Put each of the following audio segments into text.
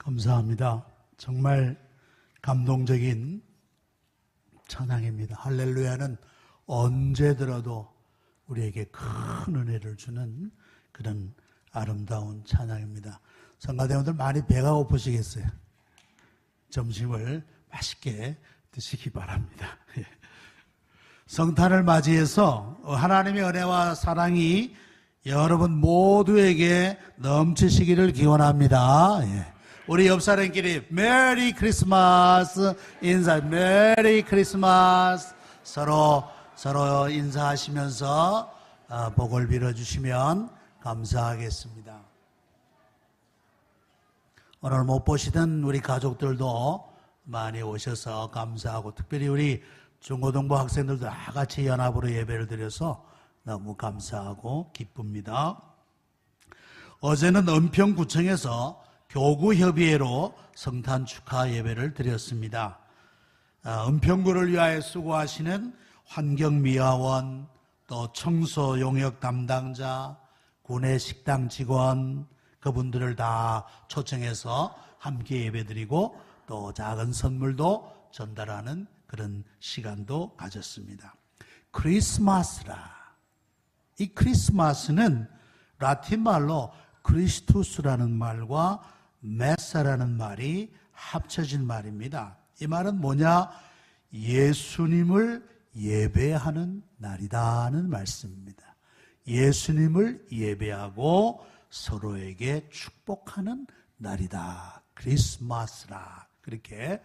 감사합니다. 정말 감동적인 찬양입니다. 할렐루야는 언제 들어도 우리에게 큰 은혜를 주는 그런 아름다운 찬양입니다. 성가대원들 많이 배가 고프시겠어요? 점심을 맛있게 드시기 바랍니다. 성탄을 맞이해서 하나님의 은혜와 사랑이 여러분 모두에게 넘치시기를 기원합니다. 우리 옆 사람끼리 메리 크리스마스 인사, 메리 크리스마스 서로 인사하시면서 복을 빌어주시면 감사하겠습니다. 오늘 못 보시던 우리 가족들도 많이 오셔서 감사하고, 특별히 우리 중고등부 학생들도 다 같이 연합으로 예배를 드려서 너무 감사하고 기쁩니다. 어제는 은평구청에서 교구협의회로 성탄 축하 예배를 드렸습니다. 은평구를 위하여 수고하시는 환경미화원, 또 청소 용역 담당자, 구내 식당 직원, 그분들을 다 초청해서 함께 예배드리고 또 작은 선물도 전달하는 그런 시간도 가졌습니다. 크리스마스라. 이 크리스마스는 라틴 말로 크리스투스라는 말과 메사라는 말이 합쳐진 말입니다. 이 말은 뭐냐? 예수님을 예배하는 날이다는 말씀입니다. 예수님을 예배하고 서로에게 축복하는 날이다. 크리스마스라. 그렇게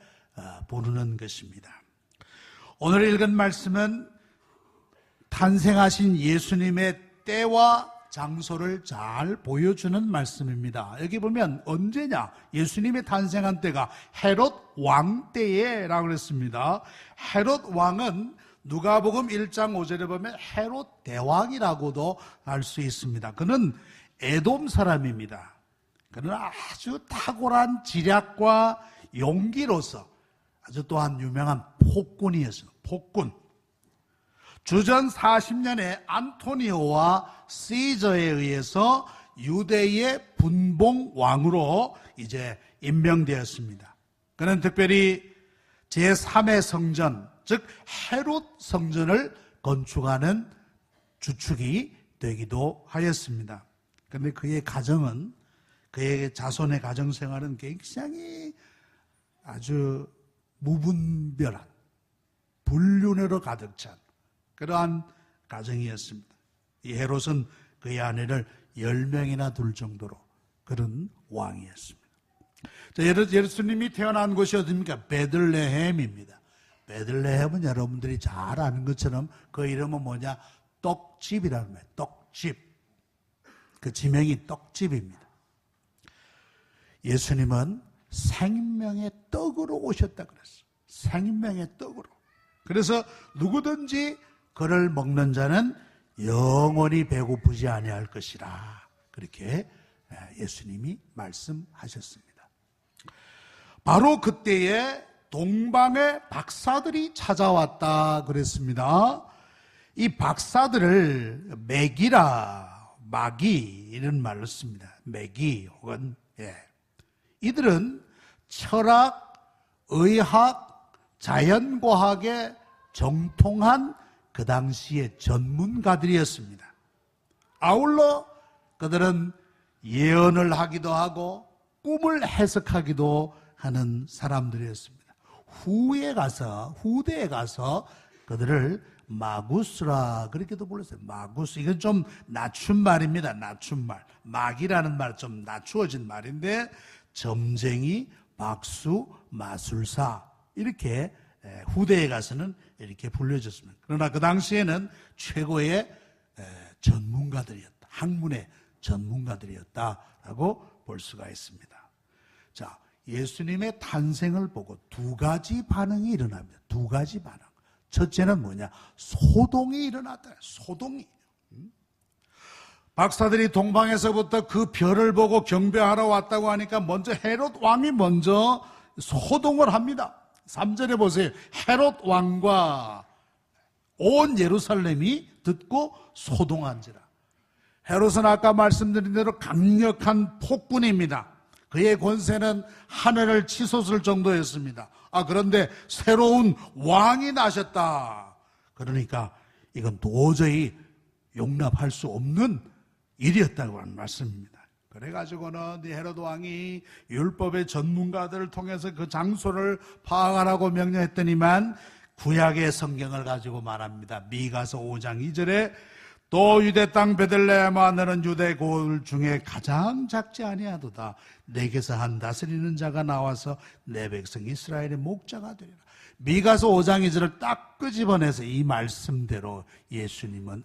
부르는 것입니다. 오늘 읽은 말씀은 탄생하신 예수님의 때와 장소를 잘 보여주는 말씀입니다. 여기 보면 언제냐? 예수님의 탄생한 때가 헤롯 왕 때에라고 그랬습니다. 헤롯 왕은 누가복음 1장 5절에 보면 헤롯 대왕이라고도 알 수 있습니다. 그는 에돔 사람입니다. 그는 아주 탁월한 지략과 용기로서 아주 또한 유명한 폭군이었어요. 폭군. 주전 40년에 안토니오와 시저에 의해서 유대의 분봉 왕으로 이제 임명되었습니다. 그는 특별히 제3의 성전, 즉 헤롯 성전을 건축하는 주축이 되기도 하였습니다. 그런데 그의 가정은, 그의 자손의 가정 생활은 굉장히 아주 무분별한 불륜으로 가득 찬 그러한 가정이었습니다. 이 헤롯은 그의 아내를 10명이나 둘 정도로 그런 왕이었습니다. 예수님이 태어난 곳이 어디입니까? 베들레헴입니다. 베들레헴은 여러분들이 잘 아는 것처럼 그 이름은 뭐냐? 떡집이라는 거예요. 떡집. 그 지명이 떡집입니다. 예수님은 생명의 떡으로 오셨다 그랬어요. 생명의 떡으로. 그래서 누구든지 그를 먹는 자는 영원히 배고프지 아니할 것이라. 그렇게 예수님이 말씀하셨습니다. 바로 그때에 동방의 박사들이 찾아왔다 그랬습니다. 이 박사들을 매기라, 마기 이런 말로 씁니다. 매기 혹은 이들은 철학, 의학, 자연과학에 정통한 그 당시의 전문가들이었습니다. 아울러 그들은 예언을 하기도 하고 꿈을 해석하기도 하는 사람들이었습니다. 후대에 가서 그들을 마구스라 그렇게도 불렀어요. 마구스. 이건 좀 낮춘 말입니다. 낮춘 말. 막이라는 말 좀 낮추어진 말인데 점쟁이, 박수, 마술사 이렇게 후대에 가서는 이렇게 불려졌습니다. 그러나 그 당시에는 최고의 전문가들이었다. 학문의 전문가들이었다라고 볼 수가 있습니다. 자, 예수님의 탄생을 보고 두 가지 반응이 일어납니다. 두 가지 반응. 첫째는 뭐냐? 소동이 일어났다. 소동이. 박사들이 동방에서부터 그 별을 보고 경배하러 왔다고 하니까 먼저 헤롯 왕이 먼저 소동을 합니다. 3절에 보세요. 헤롯 왕과 온 예루살렘이 듣고 소동한지라. 헤롯은 아까 말씀드린 대로 강력한 폭군입니다. 그의 권세는 하늘을 치솟을 정도였습니다. 그런데 새로운 왕이 나셨다. 그러니까 이건 도저히 용납할 수 없는 일이었다고 하는 말씀입니다. 그래가지고는 헤롯 왕이 율법의 전문가들을 통해서 그 장소를 파악하라고 명령했더니만 구약의 성경을 가지고 말합니다. 미가서 5장 2절에 또 유대 땅 베들레헴아 너는 유대 고을 중에 가장 작지 아니하도다. 내게서 한 다스리는 자가 나와서 내 백성 이스라엘의 목자가 되리라. 미가서 5장 2절을 딱 끄집어내서 이 말씀대로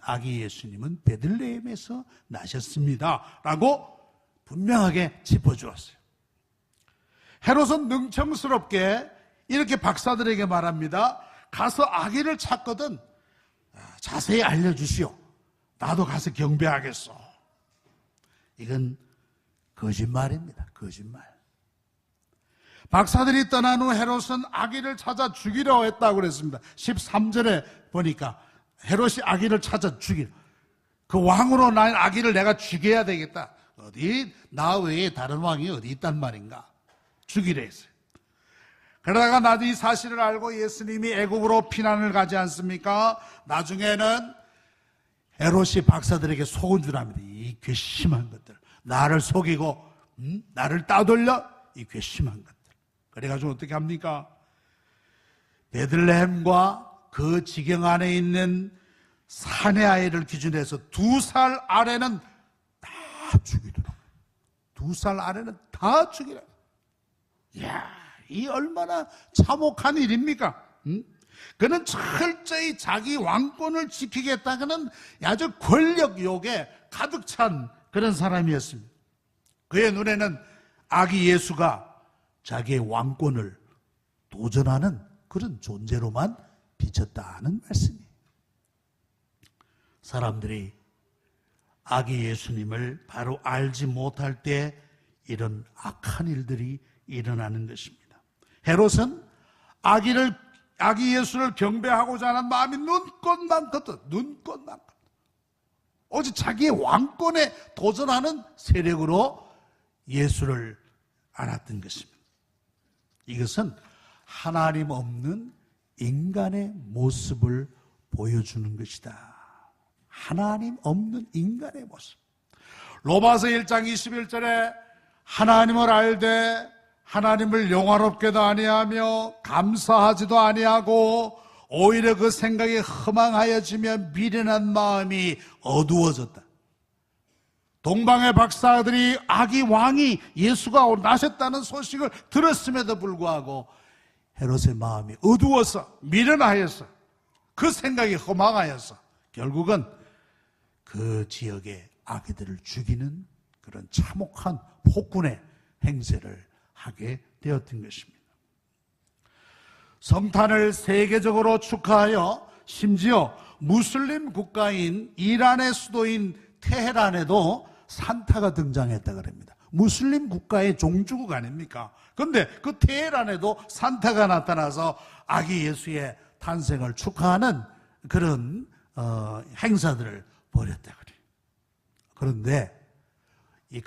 아기 예수님은 베들레헴에서 나셨습니다 라고 분명하게 짚어주었어요. 헤롯은 능청스럽게 이렇게 박사들에게 말합니다. 가서 아기를 찾거든 자세히 알려주시오. 나도 가서 경배하겠어. 이건 거짓말입니다. 거짓말. 박사들이 떠난 후 헤롯은 아기를 찾아 죽이려 했다고 그랬습니다. 13절에 보니까 헤롯이 아기를 찾아 죽이려. 그 왕으로 난 아기를 내가 죽여야 되겠다. 어디 나 외에 다른 왕이 어디 있단 말인가. 죽이려 했어요. 그러다가 나도 이 사실을 알고 예수님이 애국으로 피난을 가지 않습니까? 나중에는 헤롯이 박사들에게 속은 줄 압니다. 이 괘씸한 것들. 나를 속이고 나를 따돌려? 이 괘씸한 것들. 그래가지고 어떻게 합니까? 베들레헴과 그 지경 안에 있는 사내 아이를 기준해서 2살 아래는 다 죽이더라고요. 2살 아래는 다 죽이라. 이야, 이 얼마나 참혹한 일입니까? 그는 철저히 자기 왕권을 지키겠다는 아주 권력욕에 가득 찬 그런 사람이었습니다. 그의 눈에는 아기 예수가 자기의 왕권을 도전하는 그런 존재로만 비쳤다는 말씀이에요. 사람들이 아기 예수님을 바로 알지 못할 때 이런 악한 일들이 일어나는 것입니다. 헤롯은 아기 예수를 경배하고자 하는 마음이 눈꽃만거든. 눈꽃만거든. 오직 자기의 왕권에 도전하는 세력으로 예수를 알았던 것입니다. 이것은 하나님 없는 인간의 모습을 보여주는 것이다. 하나님 없는 인간의 모습. 로마서 1장 21절에 하나님을 알되 하나님을 영화롭게도 아니하며 감사하지도 아니하고 오히려 그 생각이 허망하여지며 미련한 마음이 어두워졌다. 동방의 박사들이 아기 왕이 예수가 나셨다는 소식을 들었음에도 불구하고 헤롯의 마음이 어두워서 미련하여서 그 생각이 허망하여서 결국은 그 지역의 아기들을 죽이는 그런 참혹한 폭군의 행세를 하게 되었던 것입니다. 성탄을 세계적으로 축하하여 심지어 무슬림 국가인 이란의 수도인 테헤란에도 산타가 등장했다 그럽니다. 무슬림 국가의 종주국 아닙니까? 그런데 그 테헤란에도 산타가 나타나서 아기 예수의 탄생을 축하하는 그런 행사들을 벌였다 그래요. 그런데 이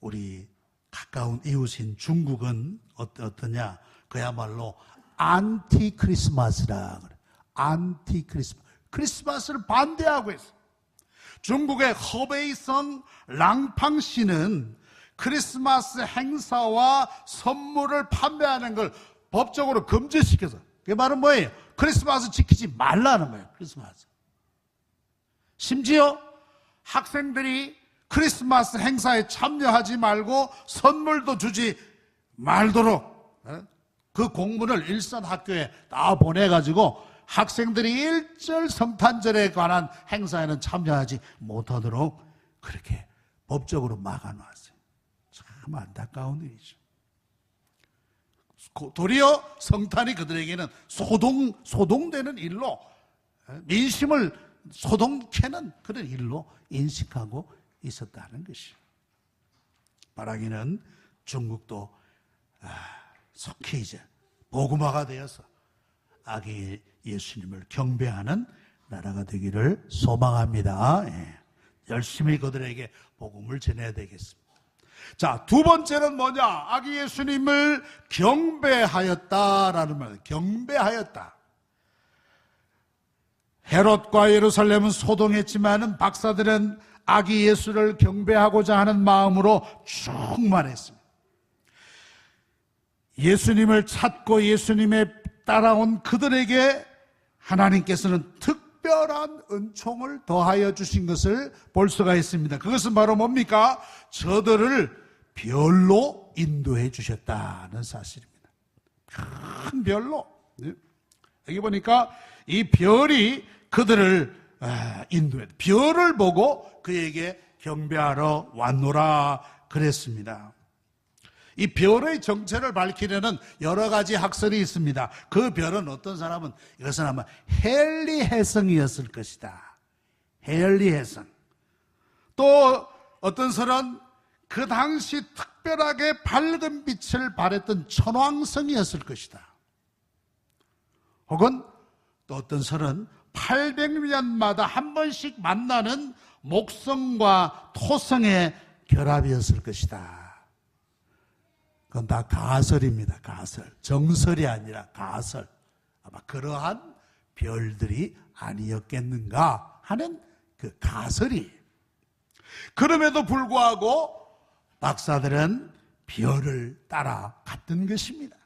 우리 가까운 이웃인 중국은 어떠냐? 그야말로 안티 크리스마스라 그래. 안티 크리스마스. 크리스마스를 반대하고 있어. 중국의 허베이성 랑팡시는 크리스마스 행사와 선물을 판매하는 걸 법적으로 금지시켜서. 그게 말은 뭐예요? 크리스마스 지키지 말라는 거예요. 크리스마스. 심지어 학생들이 크리스마스 행사에 참여하지 말고 선물도 주지 말도록 그 공문을 일선 학교에 다 보내가지고 학생들이 일절 성탄절에 관한 행사에는 참여하지 못하도록 그렇게 법적으로 막아놨어요. 참 안타까운 일이죠. 도리어 성탄이 그들에게는 소동되는 일로 민심을 소동케는 그런 일로 인식하고 있었다는 것이죠. 바라기는 중국도 속히 이제 복음화가 되어서 아기 예수님을 경배하는 나라가 되기를 소망합니다. 예. 열심히 그들에게 복음을 전해야 되겠습니다. 자, 두 번째는 뭐냐? 아기 예수님을 경배하였다라는 말이에요. 경배하였다. 헤롯과 예루살렘은 소동했지만은 박사들은 아기 예수를 경배하고자 하는 마음으로 충만했습니다. 예수님을 찾고 예수님에 따라온 그들에게 하나님께서는 특별한 은총을 더하여 주신 것을 볼 수가 있습니다. 그것은 바로 뭡니까? 저들을 별로 인도해 주셨다는 사실입니다. 큰 별로. 여기 보니까 이 별이 그들을 인도해, 별을 보고 그에게 경배하러 왔노라 그랬습니다. 이 별의 정체를 밝히려는 여러 가지 학설이 있습니다. 그 별은 어떤 사람은 이것은 아마 헨리 혜성이었을 것이다. 헨리 혜성. 또 어떤 설은 그 당시 특별하게 밝은 빛을 발했던 천왕성이었을 것이다. 혹은 또 어떤 설은 800년마다 한 번씩 만나는 목성과 토성의 결합이었을 것이다. 그건 다 가설입니다. 가설. 정설이 아니라 가설. 아마 그러한 별들이 아니었겠는가 하는 그 가설이. 그럼에도 불구하고 박사들은 별을 따라갔던 것입니다.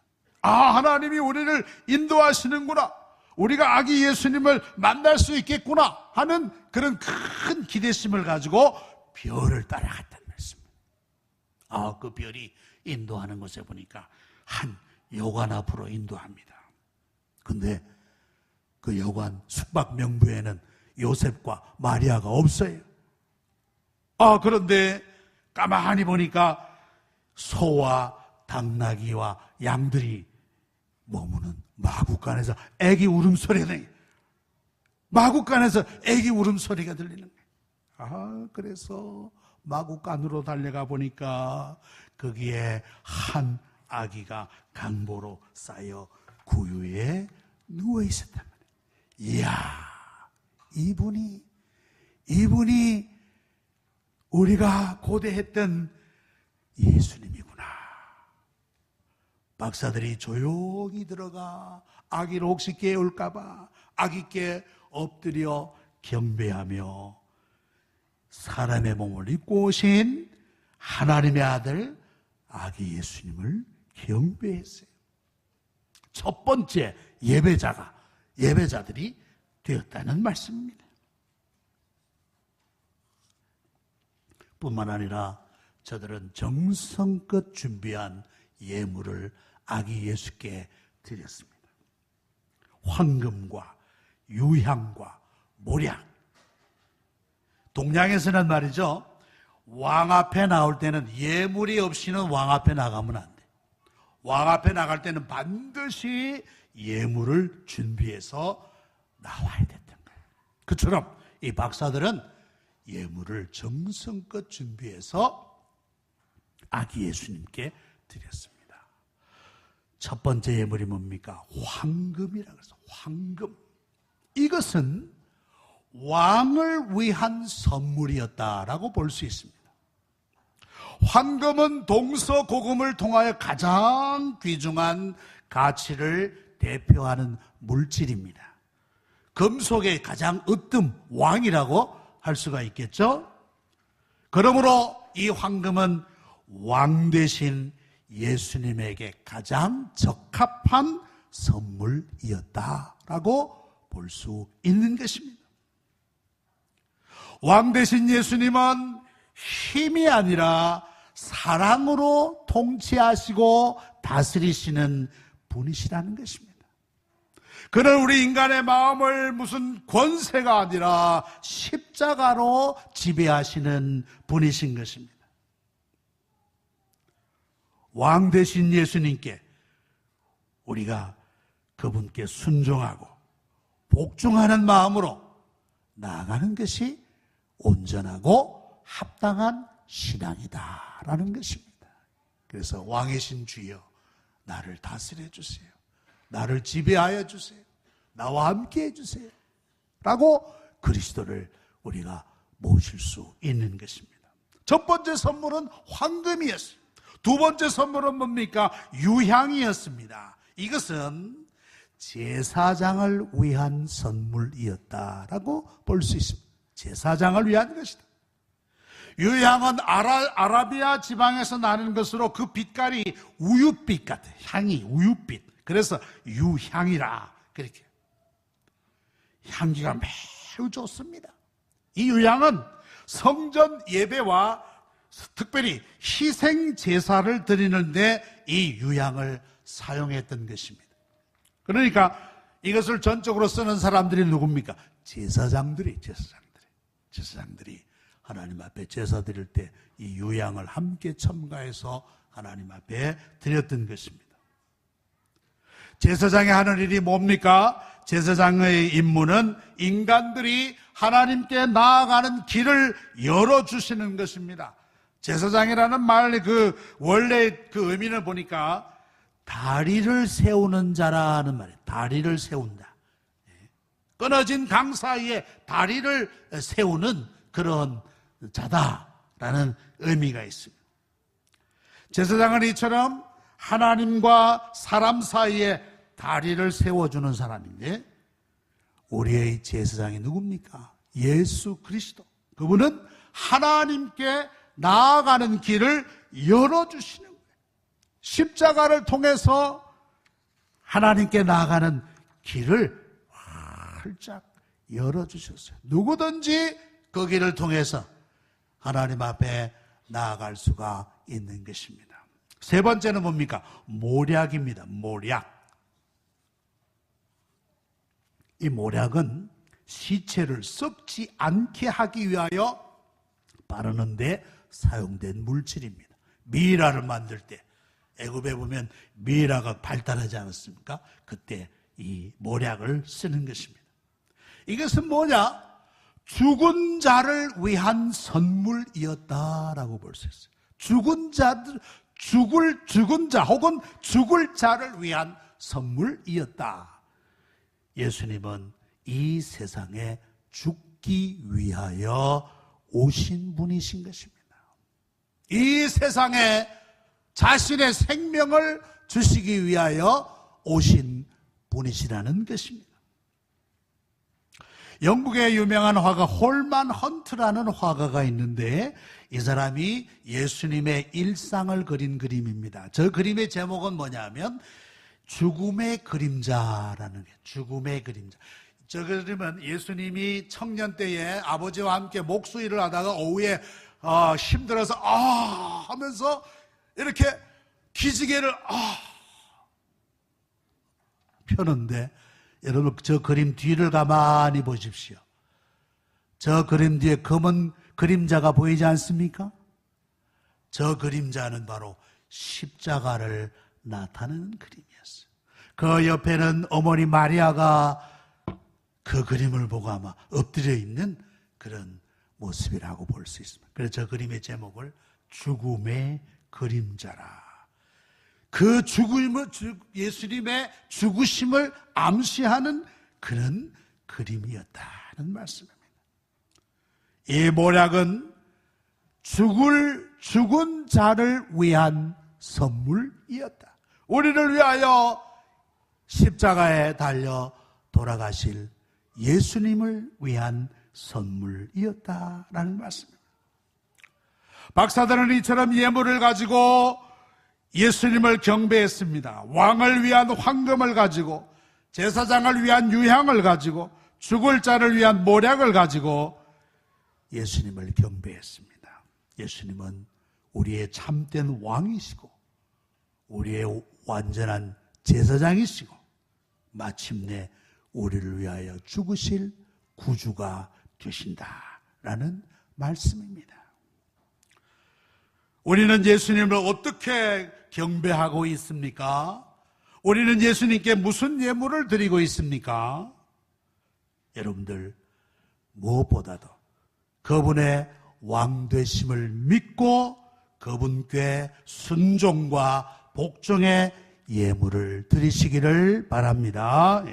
아, 하나님이 우리를 인도하시는구나. 우리가 아기 예수님을 만날 수 있겠구나 하는 그런 큰 기대심을 가지고 별을 따라갔다는 말씀입니다. 아, 그 별이 인도하는 곳에 보니까 한 여관 앞으로 인도합니다. 근데 그 여관 숙박 명부에는 요셉과 마리아가 없어요. 아, 그런데 가만히 보니까 소와 당나귀와 양들이 머무는 마구간에서 애기 울음소리가 들려요. 마구간에서 애기 울음소리가 들리는 거예요. 아, 그래서 마구간으로 달려가 보니까 거기에 한 아기가 강보로 쌓여 구유에 누워 있었단 말이에요. 이야, 이분이 우리가 고대했던 예수님이구나. 박사들이 조용히 들어가 아기를 혹시 깨울까봐 아기께 엎드려 경배하며 사람의 몸을 입고 오신 하나님의 아들 아기 예수님을 경배했어요. 첫 번째 예배자들이 되었다는 말씀입니다. 뿐만 아니라 저들은 정성껏 준비한 예물을 아기 예수께 드렸습니다. 황금과 유향과 모략. 동양에서는 말이죠, 왕 앞에 나올 때는 예물이 없이는 왕 앞에 나가면 안 돼. 왕 앞에 나갈 때는 반드시 예물을 준비해서 나와야 됐던 거예요. 그처럼 이 박사들은 예물을 정성껏 준비해서 아기 예수님께 드렸습니다. 첫 번째 예물이 뭡니까? 황금이라고 해서 황금. 이것은 왕을 위한 선물이었다라고 볼 수 있습니다. 황금은 동서고금을 통하여 가장 귀중한 가치를 대표하는 물질입니다. 금속의 가장 으뜸, 왕이라고 할 수가 있겠죠? 그러므로 이 황금은 왕 대신 예수님에게 가장 적합한 선물이었다라고 볼 수 있는 것입니다. 왕 대신 예수님은 힘이 아니라 사랑으로 통치하시고 다스리시는 분이시라는 것입니다. 그는 우리 인간의 마음을 무슨 권세가 아니라 십자가로 지배하시는 분이신 것입니다. 왕 대신 예수님께 우리가 그분께 순종하고 복종하는 마음으로 나아가는 것이 온전하고 합당한 신앙이다라는 것입니다. 그래서 왕이신 주여 나를 다스려 주세요. 나를 지배하여 주세요. 나와 함께 해주세요. 라고 그리스도를 우리가 모실 수 있는 것입니다. 첫 번째 선물은 황금이었어요. 두 번째 선물은 뭡니까? 유향이었습니다. 이것은 제사장을 위한 선물이었다라고 볼 수 있습니다. 제사장을 위한 것이다. 유향은 아라비아 지방에서 나는 것으로 그 빛깔이 우윳빛 같아요. 향이 우윳빛. 그래서 유향이라 그렇게. 향기가 매우 좋습니다. 이 유향은 성전 예배와 특별히 희생 제사를 드리는데 이 유향을 사용했던 것입니다. 그러니까 이것을 전적으로 쓰는 사람들이 누굽니까? 제사장들이 하나님 앞에 제사 드릴 때 이 유향을 함께 첨가해서 하나님 앞에 드렸던 것입니다. 제사장이 하는 일이 뭡니까? 제사장의 임무는 인간들이 하나님께 나아가는 길을 열어주시는 것입니다. 제사장이라는 말 원래 그 의미를 보니까 다리를 세우는 자라는 말이에요. 다리를 세운다. 끊어진 강 사이에 다리를 세우는 그런 자다라는 의미가 있습니다. 제사장은 이처럼 하나님과 사람 사이에 다리를 세워주는 사람인데 우리의 제사장이 누굽니까? 예수 그리스도. 그분은 하나님께 나아가는 길을 열어주시는 거예요. 십자가를 통해서 하나님께 나아가는 길을 활짝 열어주셨어요. 누구든지 그 길을 통해서 하나님 앞에 나아갈 수가 있는 것입니다. 세 번째는 뭡니까? 모략입니다. 모략. 이 모략은 시체를 썩지 않게 하기 위하여 바르는데 사용된 물질입니다. 미라를 만들 때 애굽에 보면 미라가 발달하지 않았습니까? 그때 이 모략을 쓰는 것입니다. 이것은 뭐냐? 죽은 자를 위한 선물이었다라고 볼 수 있어요. 죽은 자 혹은 죽을 자를 위한 선물이었다. 예수님은 이 세상에 죽기 위하여 오신 분이신 것입니다. 이 세상에 자신의 생명을 주시기 위하여 오신 분이시라는 것입니다. 영국의 유명한 화가 홀만 헌트라는 화가가 있는데 이 사람이 예수님의 일상을 그린 그림입니다. 저 그림의 제목은 뭐냐면 죽음의 그림자라는 거예요. 죽음의 그림자. 저 그림은 예수님이 청년 때에 아버지와 함께 목수일을 하다가 오후에 힘들어서 하면서 이렇게 기지개를 펴는데 여러분 저 그림 뒤를 가만히 보십시오. 저 그림 뒤에 검은 그림자가 보이지 않습니까? 저 그림자는 바로 십자가를 나타내는 그림이었어요. 그 옆에는 어머니 마리아가 그 그림을 보고 아마 엎드려 있는 그런 모습이라고 볼 수 있습니다. 그래서 저 그림의 제목을 죽음의 그림자라. 그 예수님의 죽으심을 암시하는 그런 그림이었다는 말씀입니다. 이 모략은 죽은 자를 위한 선물이었다. 우리를 위하여 십자가에 달려 돌아가실 예수님을 위한 선물이었다라는 말씀입니다. 박사들은 이처럼 예물을 가지고 예수님을 경배했습니다. 왕을 위한 황금을 가지고, 제사장을 위한 유향을 가지고, 죽을 자를 위한 모략을 가지고 예수님을 경배했습니다. 예수님은 우리의 참된 왕이시고 우리의 완전한 제사장이시고 마침내 우리를 위하여 죽으실 구주가 되신다라는 말씀입니다. 우리는 예수님을 어떻게 경배하고 있습니까? 우리는 예수님께 무슨 예물을 드리고 있습니까? 여러분들 무엇보다도 그분의 왕되심을 믿고 그분께 순종과 복종의 예물을 드리시기를 바랍니다.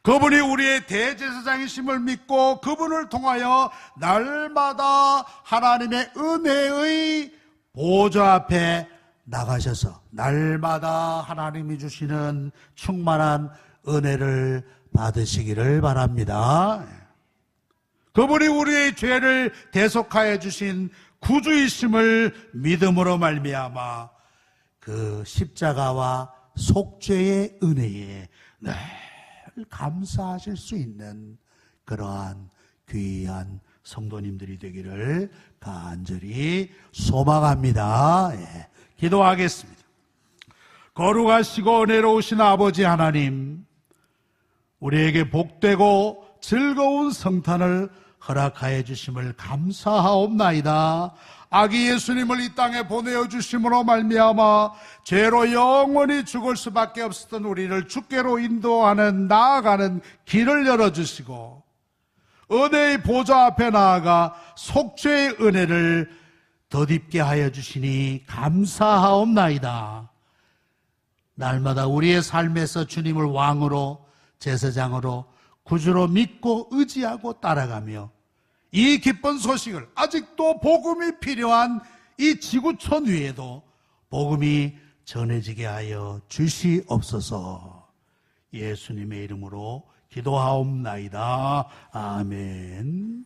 그분이 우리의 대제사장이심을 믿고 그분을 통하여 날마다 하나님의 은혜의 보좌 앞에 나가셔서 날마다 하나님이 주시는 충만한 은혜를 받으시기를 바랍니다. 그분이 우리의 죄를 대속하여 주신 구주이심을 믿음으로 말미암아 그 십자가와 속죄의 은혜에 늘 감사하실 수 있는 그러한 귀한 성도님들이 되기를 간절히 소망합니다. 기도하겠습니다. 거룩하시고 은혜로우신 아버지 하나님, 우리에게 복되고 즐거운 성탄을 허락하여 주심을 감사하옵나이다. 아기 예수님을 이 땅에 보내어 주심으로 말미암아 죄로 영원히 죽을 수밖에 없었던 우리를 주께로 인도하는 나아가는 길을 열어주시고 은혜의 보좌 앞에 나아가 속죄의 은혜를 덧입게 하여 주시니 감사하옵나이다. 날마다 우리의 삶에서 주님을 왕으로, 제사장으로, 구주로 믿고 의지하고 따라가며 이 기쁜 소식을, 아직도 복음이 필요한 이 지구촌 위에도 복음이 전해지게 하여 주시옵소서. 예수님의 이름으로 기도하옵나이다. 아멘.